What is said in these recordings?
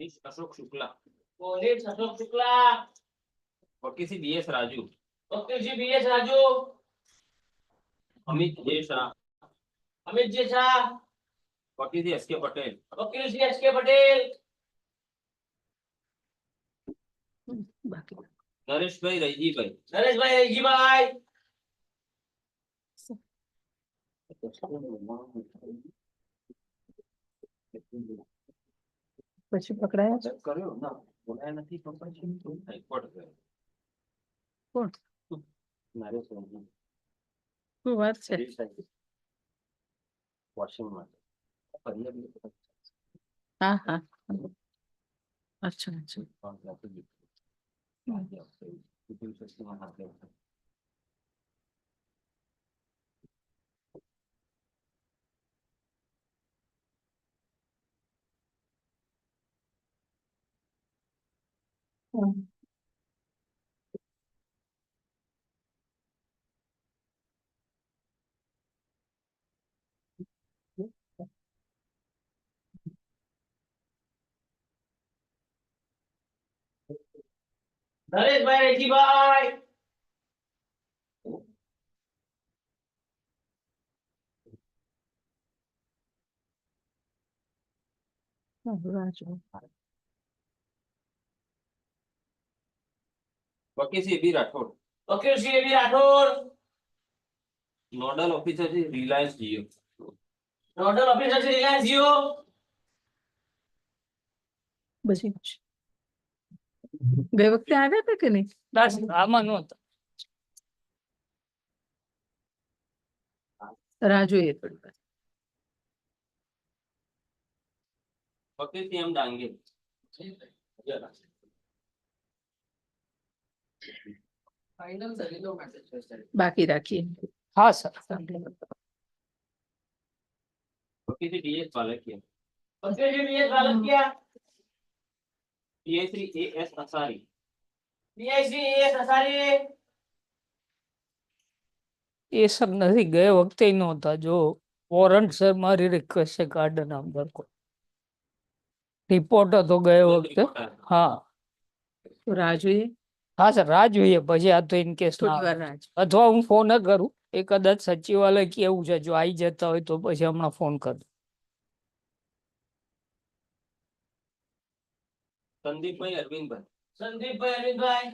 Ashok Shukla. Police Ashok Shukla. वकील Shri BS Raju. वकील Shri BS Raju. Amit जे शाह। अमित जे शाह। वकील श्री एसके पटेल। वकील श्री एसके पटेल। बाकी नरेश भाई रईजी भाई। नरेश भाई रईजी भाई। પછી પકડાયા કર્યો ના બોલાય નથી પણ પછી હાઈકોર્ટ ગયો કોણ નરેશ ભાઈ શું વાત છે વોશિંગ માટે હા હા અચ્છા અચ્છા नरेश भाई रईजी भाई। રાજુ वकील श्री बी राठौड़। वकील Shri B Rathod. Nodal officer Shri Reliance Jio. Nodal officer Shri Reliance Jio. પછી ગઈ વખતે આવ્યા હતા કે નહીં બસ આમાં નહોતા રાજુ એ થોડી વાર वकील श्री एम डांगे। બાકી રાખીએ હા સર वकील श्री डीएस बालकिया। वकील Shri BS Balkiya. PI Shri AS Asari. PI Shri AS Asari. એ સર નથી ગયે વખતે નહોતા જો વોરંટ સર મારી રિક્વેસ્ટ છે ગાર્ડન અંદર રિપોર્ટ હતો ગયે વખતે હા તો રાજુએ હા સર રાહ જોઈએ પછી આ તો ઇન કેસ થોડી વાર રાજ અથવા હું ફોન જ કરું એ કદાચ સચિવાલય કેવું છે જો આવી જતા હોય તો પછી હમણાં ફોન કરું संदीप भाई अरविंद भाई। संदीप भाई अरविंद भाई।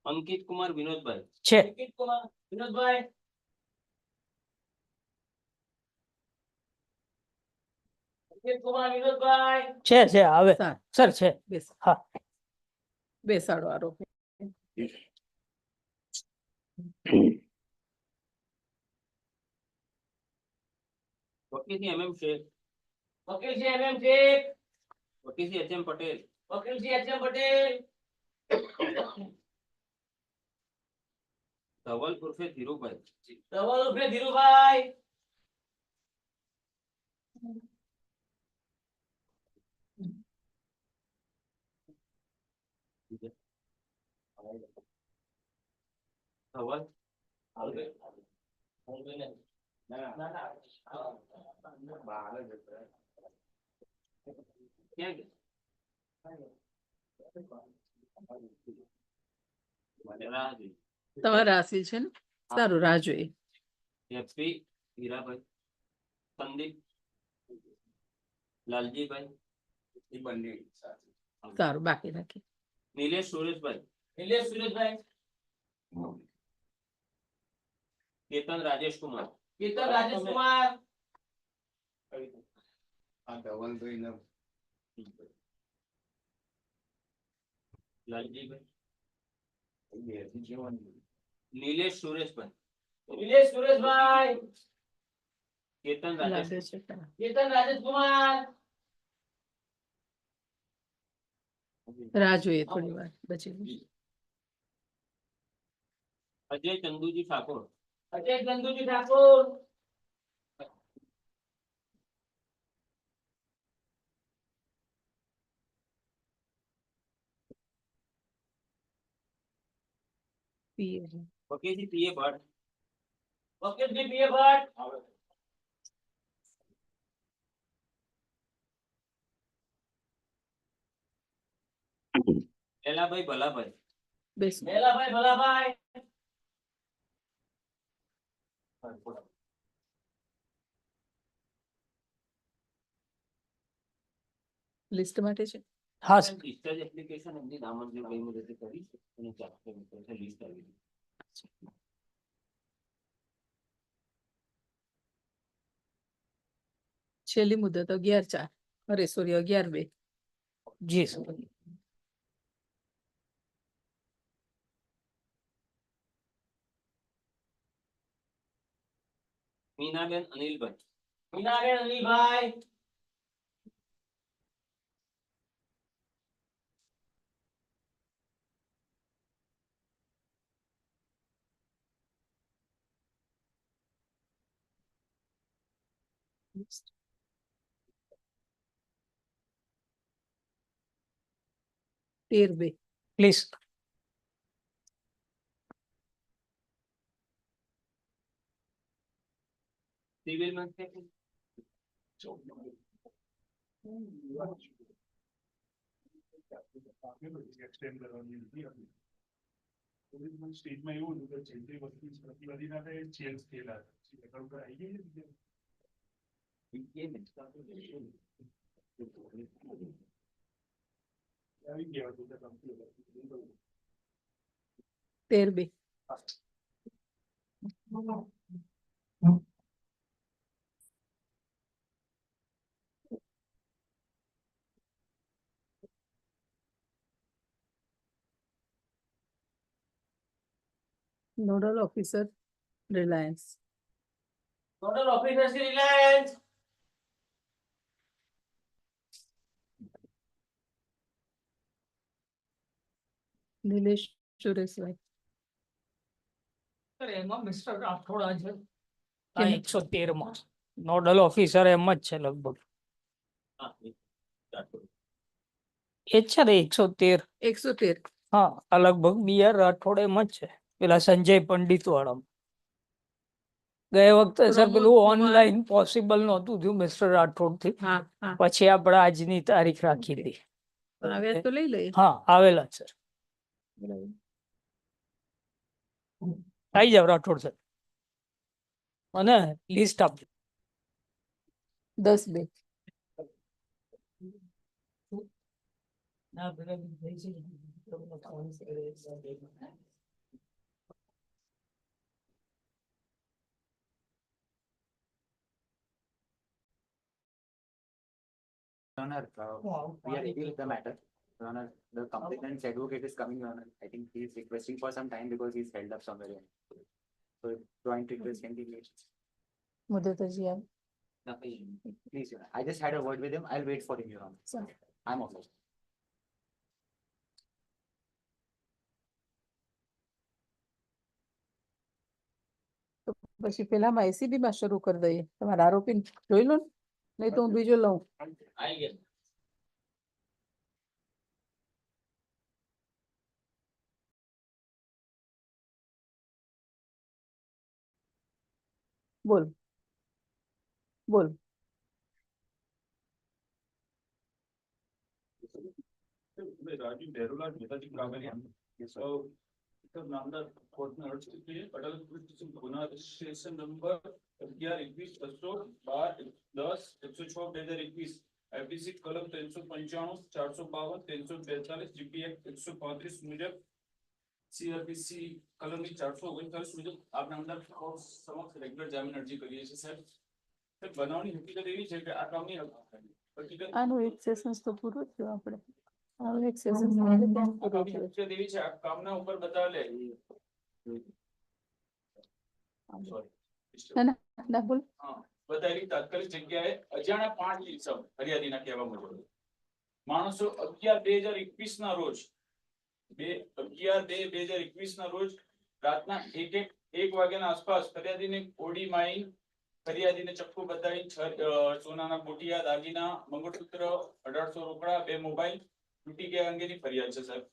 अंकित कुमार विनोद भाई। છે अंकित कुमार विनोद भाई। अंकित कुमार विनोद भाई। છે આવે સારું સર છે બેસ હા બેસાડો આરોપી वकील श्री एमएम शेख। वकील श्री एमएम शेख। वकील श्री एचएम पटेल। वकील श्री एचएम पटेल। धवल उर्फे धीरू भाई। धवल उर्फे धीरू भाई। धवल क्या તમારા રાશિ છે ને સારું રાજુએ एफपी हीरा भाई। संदीप लालजी भाई। સારું બાકી રાખીએ नीलेश सुरेश भाई। नीलेश सुरेश भाई। केतन राजेश कुमार। केतन राजेश कुमार। लालजी भाई। नीलेश सुरेश भाई। नीलेश सुरेश भाई। केतन राजेश। લાગે છે ખરા. केतन राजेश कुमार। રાજુએ થોડી વાર બચી अजय चंदूजी ठाकुर। अजय चंदूजी ठाकुर। પીએ वकील जी पीए भट्ट। વકીલ જી પીએ ભટ્ટ. એલાભાઈ ભલાભાઈ. બેસો. મેલાભાઈ ભલાભાઈ. લિસ્ટ માટે છે. હા સર. ડિસ્ચાર્જ એપ્લિકેશન એમની નામંજૂર કઈ મુદતે કરી છે અને ચાર્જ લિસ્ટ આવી ગઈ. છેલ્લી મુદત 11/4. અરે સોરી 11/2. જી સર. મીનાબેન અનિલભાઈ. મીનાબેન અલીભાઈ. તેર બે. પ્લીઝ. સિવિલમાં છે કે? સ્ટેજમાં એવું હતું કે જે વસ્તુ પ્રતિવાદીના ચેન્જ થયેલા આવી ગઈ ગયા હતું. 13/2. Nodal officer Reliance. Nodal officer Shri Reliance. Nilesh Sureshbhai. Sir એમાં મિસ્ટર રાઠોડા છે. કેમ? 113 માં નોડલ ઓફિસર એમ જ છે લગભગ. હા, એ ચાર્જ. એ જ છે ને 113. 113. હા આ લગભગ બીઆર રાઠોડ એમ જ છે. પેલા સંજય પંડિત વાળા. ગયા વખતે સર પ્રમોદ પેલું કુમાર. ઓનલાઈન પોસિબલ નહોતું થયું મિસ્ટર રાઠોડ થી. હા હા. પછી આપણે આજની તારીખ રાખી હતી. આવ્યા તો લઈ લઈએ. હા આવેલા જ સર. બરાબર. આવી જાવ રાઠોડ સર. અને લિસ્ટ આપજો. 10/2. Your Honor, we are ready with the matter. Your Honor, the complainant's advocate is coming, Your Honor. I think he is requesting for some time because he's held up somewhere. So joint request can be made. મુદત હજી આવે. Please, Your Honor. I just had a word with him. I'll wait for him, Your Honor. Sir. I'm okay. તો પછી પેલામાં ACB માં શરૂ કરી દઈએ. તમારા આરોપી જોઈ લો ને. નહીં તો હું બીજો લઉં. આવી ગયા. બોલ બોલ. રાજુ બેરોલા નેતાજી કાગળિયા. So, the નામદાર કોર્ટને અરજ કરી છે અટલ કૃષ્ણ ગુના રજિસ્ટ્રેશન નંબર 11-21-10-10-106-2021 IPC કલમ 395 452 342 GPX 135 મુજબ CRPC કલમની 439 મુજબ આપના નામદાર કોર્ટ સમક્ષ રેગ્યુલર જામીન અરજી કરીએ છીએ સાહેબ. બનાવની હકીકત એવી છે કે આ કામની હકીકત આનું એક સેશન તો પૂરું થયું આપણે. આનું એક સેશન દેવી છે આ કામના ઉપર બતાવે ના ના ના બોલ. બતાવેલી તાત્કાલિક જગ્યાએ અજાણ્યા 5 ઇસમ ફરિયાદીના કહેવા મુજબ માણસો 11/2/2021 ના રોજ 11/2/2021 ના રોજ રાતના 1 વાગ્યાના આસપાસ ફરિયાદીને કોડી માઈ ફરિયાદીને ચપ્પુ બતાવી સોનાના બોટિયા દાગીના મંગળસૂત્ર 1800 રોકડા 2 મોબાઈલ તૂટી ગયા અંગેની ફરિયાદ છે સાહેબ.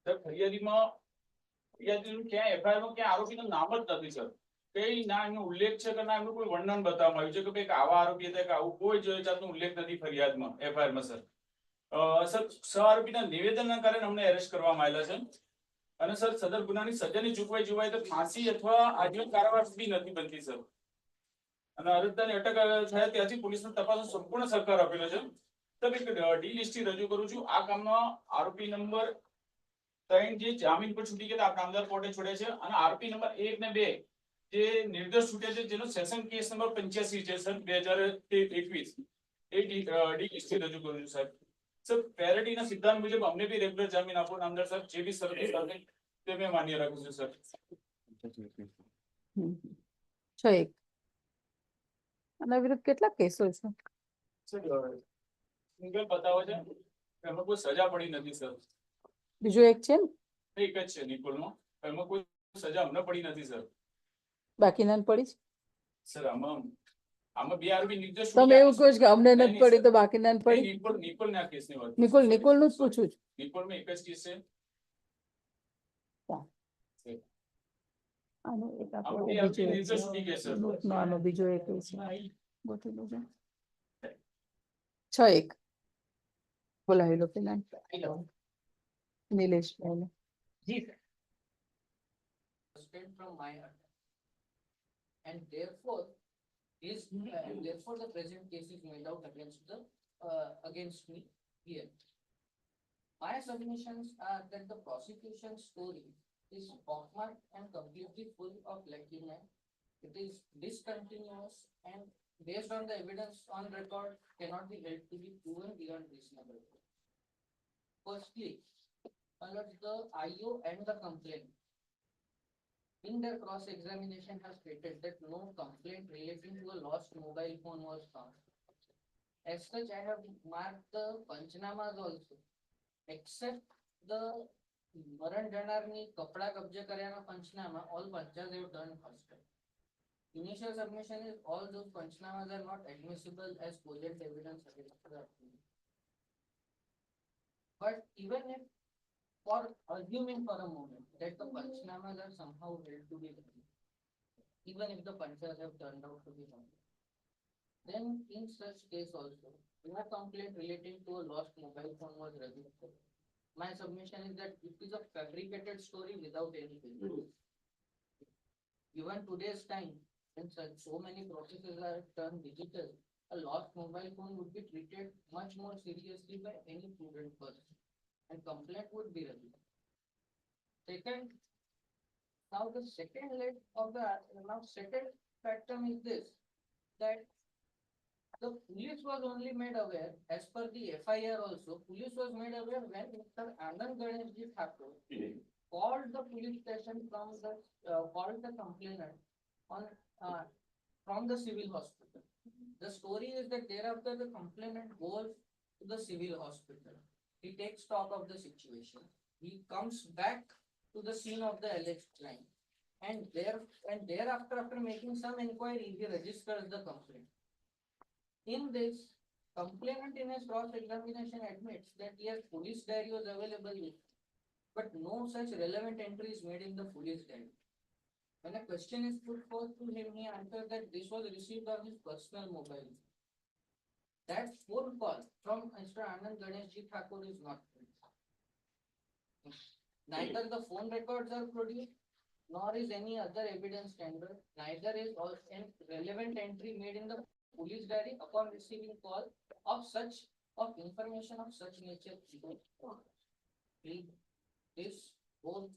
સર ફરિયાદીનું ક્યાં એફઆઈઆર માં ક્યાં આરોપીનું નામ જ નથી સર. કઈ ના એનો ઉલ્લેખ છે કે ના એનું કોઈ વર્ણન બતાવવામાં આવ્યું છે કે ભાઈ આવા આરોપી હતા કે આવું કોઈ જ જાતનો ઉલ્લેખ નથી ફરિયાદમાં એફઆઈઆર માં સર. સર સહ આરોપીના નિવેદનના કારણે અમને એરેસ્ટ કરવામાં આવેલા છે અને સર સદર ગુનાની સજાની જોગવાઈ તો ફાંસી અથવા આજીવન કારાવાસ બી નથી બનતી સર. અને અરજદારની અટક થયા ત્યાંથી પોલીસને તપાસનો સંપૂર્ણ સહકાર આપેલો છે. સર એક ડી લિસ્ટ રજૂ કરું છું. આ કામમાં આરોપી નંબર 3 જે જામીન પર છૂટી ગયા આપણા નામદાર કોર્ટે છોડ્યા છે અને આરોપી નંબર 1 ને 2 જે નિર્દોષ છૂટ્યા છે જેનો સેશન કેસ નંબર 85 છે સર 2021 એ ડી લિસ્ટ રજૂ કરું છું સાહેબ. સર પેરિટીના સિદ્ધાંત મુજબ અમને બી રેગ્યુલર જામીન આપો નામદાર સાહેબ જે બી શરતો સાથે તે મેં માન્ય રાખું છું સર. 6-1. આના વિરુદ્ધ કેટલા કેસો છે? સર સિંગલ બતાવો છે એમાં કોઈ સજા પડી નથી સર. બીજો એક છે ને એક જ છે નિકોલનો એમાં કોઈ સજા અમને પડી નથી સર. બાકીના પડી છે? સર આમાં બે આરોપી નિર્દોષ તમે એવું કહો છો કે અમને નથી પડી તો બાકીના પડી? નિકોલ ના કેસની વાત નિકોલ નું જ પૂછું છું. નિકોલમાં એક જ કેસ છે. આનો એક આમાં આપણો બે બીજો આરોપી એક નિર્દોષ છૂટી ગયા સર. નો આનો બીજો એક છે ગોઠવેલો છે 6-1. બોલાવી લો પેલા નિલેશભાઈને. Sustained from my end. And therefore, therefore the present case is made out against me here. My submissions are that the prosecution story is pockmarked and completely full of lacuna. It is discontinuous and based on the evidence on record cannot be held to be proven beyond reasonable doubt. Firstly, the IO and the complaint in their cross-examination has stated that no complaint relating to a lost mobile phone was found. As such, I have marked the Panchnamas also, except the મરણ જનારની કપડા કબજે કર્યાના પંચનામા, all panchas have done first. Initial submission is all those panchnamas are not admissible as cogent evidence against the accused. But even if, for assuming for a moment that the panchnamas are somehow held to be valid, even if the panchas have turned out to be valid, then in such case also, no complaint relating to a lost mobile phone was registered. My submission is that it is a fabricated story without any basis. Given today's time, when so many processes are turned digital, a lost mobile phone would be treated much more seriously by any prudent person, and complaint would be registered. Second, now the second leg of the second factum is this, that the police was only made aware, as per the FIR also, police was made aware when Mr. Anand Ganeshji Thakur called the police station called the complainant on from the civil hospital. The story is that thereafter the complainant goes to the civil hospital. He takes stock of the situation. He comes back to the scene of the alleged crime, and thereafter, after making some inquiry, he registers the complaint. In this, complainant in his cross-examination admits that yes, police diary was available with him, but no such relevant entry is made in the police diary. When a question is put forth to him, he answers that this was received on his personal mobile. That phone call from Mr. Anand Ganeshji Thakur is not true. Neither the phone records are produced, nor is any other evidence tendered, neither is any relevant entry made in the police diary upon receiving call of information of such nature. This both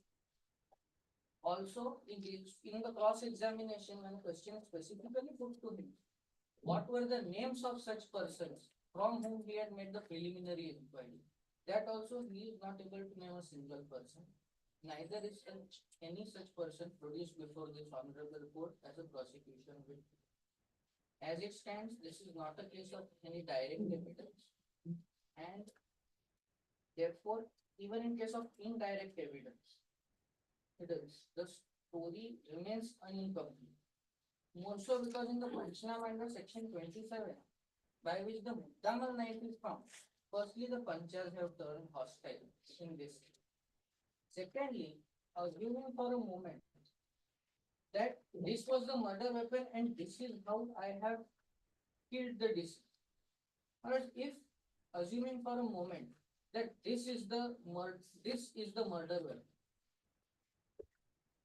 also in the cross-examination, when a question is specifically put to him, what were the names of such persons from whom he had made the preliminary inquiry? That also he is not able to name a single person. Neither is any such person produced before this honorable court as a prosecution witness. As it stands, this is not a case of any direct evidence, and therefore, even in case of indirect evidence, the story remains incomplete. More so because in the Panchnama under section 27, by which the Muddamal knife is found, firstly the Panchas have turned hostile in this. Secondly, assuming for a moment that this was the murder weapon and this is how I have killed the deceased. Or if assuming for a moment that this is the murder weapon.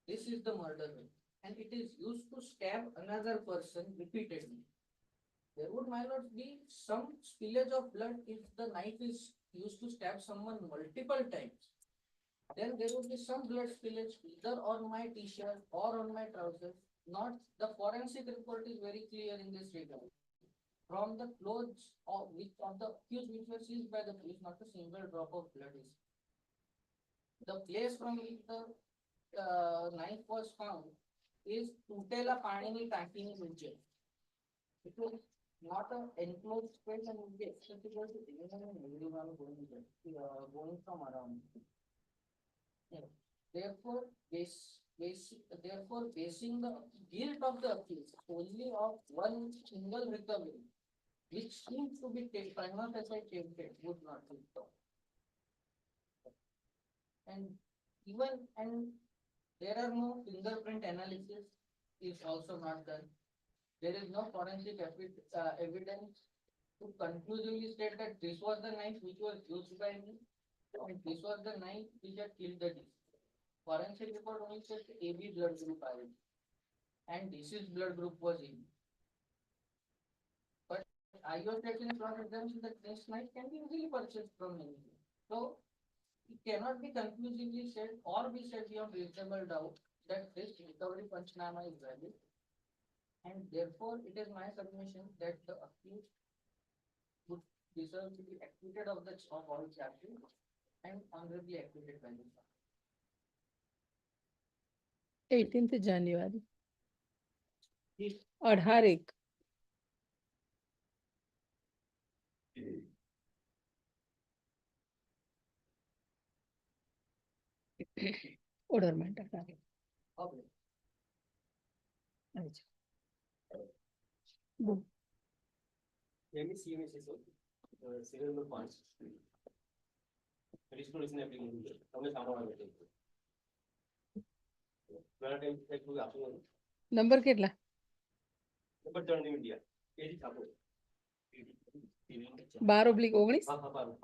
This is the murder weapon and it is used to stab another person repeatedly. There would, my lord, be some spillage of blood if the knife is used to stab someone multiple times. Then there would be some blood spillage either on my t-shirt or on my trousers. Not the forensic report is very clear in this regard. From the clothes of the accused which were seized by the police, not a single drop of blood is. The place from which the knife was found is Tutela Panini Tankini Ninja. It was not an enclosed space and would be accessible to anyone and everyone going from around. Yeah. Therefore, basing the guilt of the accused only of one single recovery, which seems to be prima facie tainted, would not be so. And there are no fingerprint analysis is also not done. There is no forensic evidence to conclusively state that this was the knife which was used by me and this was the knife which had killed the deceased. Forensic report only says AB blood group IV and deceased blood group was AB. But I was taking a cross examination that this knife can be easily purchased from anywhere. So it cannot be conclusively said or be said beyond reasonable doubt that this recovery Panchnama is valid. And therefore, it is my submission that the accused would deserve to be acquitted of all charges and honorably acquitted by the court. 18th January. 18 order matter. Okay. Boom. serial number 5. Restoration application તમને સાંભળવા માટે ઘણા time એક કોઈ આપવું number કેટલા? Number 3 ની India એ જ આપો 12/19. હા હા પારું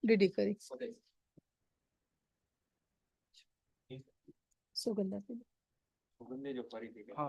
ડીડી કરી ઓકે સુગંધા સુગંધે જો ફરીથી હા